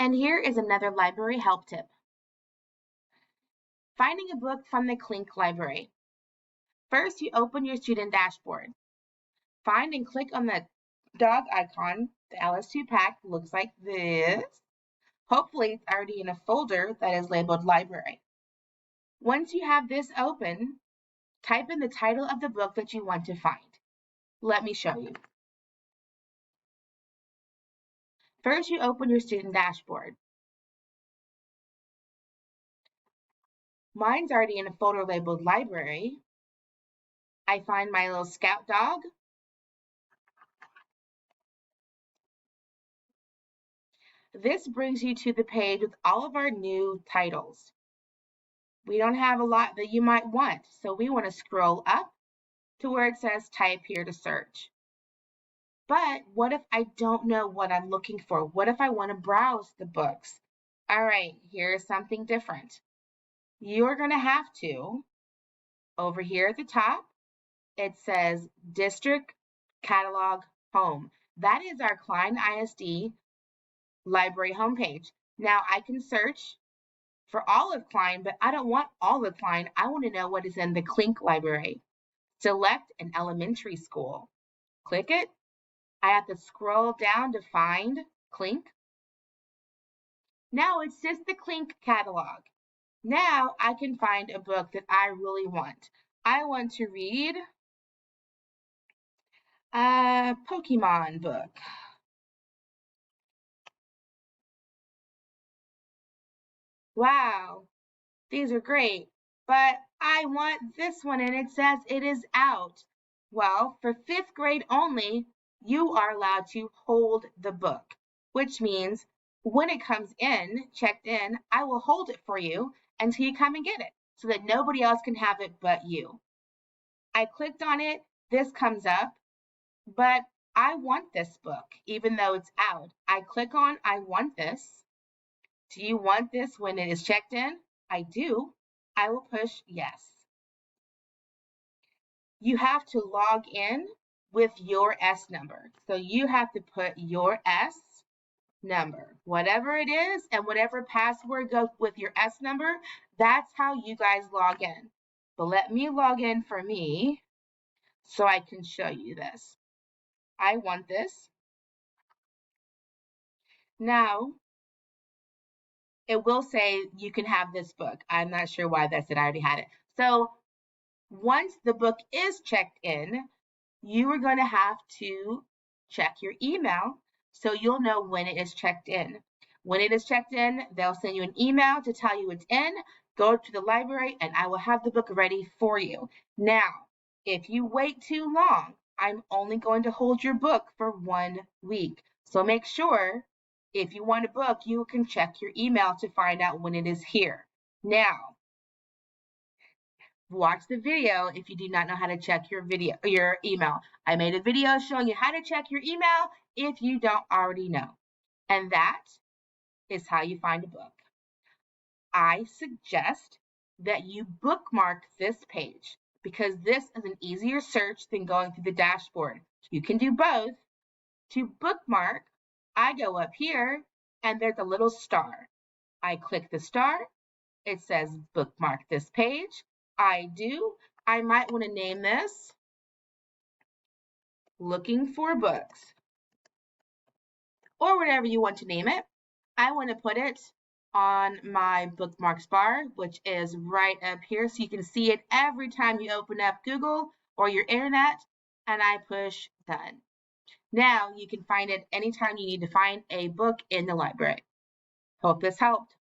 And here is another library help tip. Finding a book from the Klenk Library. First, you open your student dashboard. Find and click on the dog icon. The LS2 pack looks like this. Hopefully, it's already in a folder that is labeled library. Once you have this open, type in the title of the book that you want to find. Let me show you. First, you open your student dashboard. Mine's already in a folder labeled library. I find my little scout dog. This brings you to the page with all of our new titles. We don't have a lot that you might want, so we want to scroll up to where it says type here to search. But what if I don't know what I'm looking for? What if I want to browse the books? All right, here's something different. You're going to have to, over here at the top, it says District Catalog Home. That is our Klein ISD library homepage. Now I can search for all of Klein, but I don't want all of Klein. I want to know what is in the Klenk library. Select an elementary school. Click it. I have to scroll down to find Klenk. Now it's just the Klenk catalog. Now I can find a book that I really want. I want to read a Pokemon book. Wow, these are great, but I want this one and it says it is out. Well, for 5th grade only, you are allowed to hold the book, which means when it comes in, checked in, I will hold it for you until you come and get it so that nobody else can have it but you. I clicked on it, this comes up, but I want this book, even though it's out. I click on I want this. Do you want this when it is checked in? I do. I will push yes. You have to log in with your S number. So you have to put your S number, whatever it is, and whatever password goes with your S number, that's how you guys log in. But let me log in for me so I can show you this. I want this. Now, it will say you can have this book. I'm not sure why that said I already had it. So once the book is checked in, you are going to have to check your email so you'll know when it is checked in. When it is checked in, they'll send you an email to tell you it's in. Go to the library and I will have the book ready for you. Now, if you wait too long, I'm only going to hold your book for 1 week. So make sure if you want a book, you can check your email to find out when it is here. Now, watch the video if you do not know how to check your email. I made a video showing you how to check your email if you don't already know. And that is how you find a book. I suggest that you bookmark this page because this is an easier search than going through the dashboard. You can do both. To bookmark, I go up here and there's a little star. I click the star. It says bookmark this page. I do. I might want to name this Looking for Books or whatever you want to name it. I want to put it on my bookmarks bar, which is right up here so you can see it every time you open up Google or your internet, and I push done. Now you can find it anytime you need to find a book in the library. Hope this helped.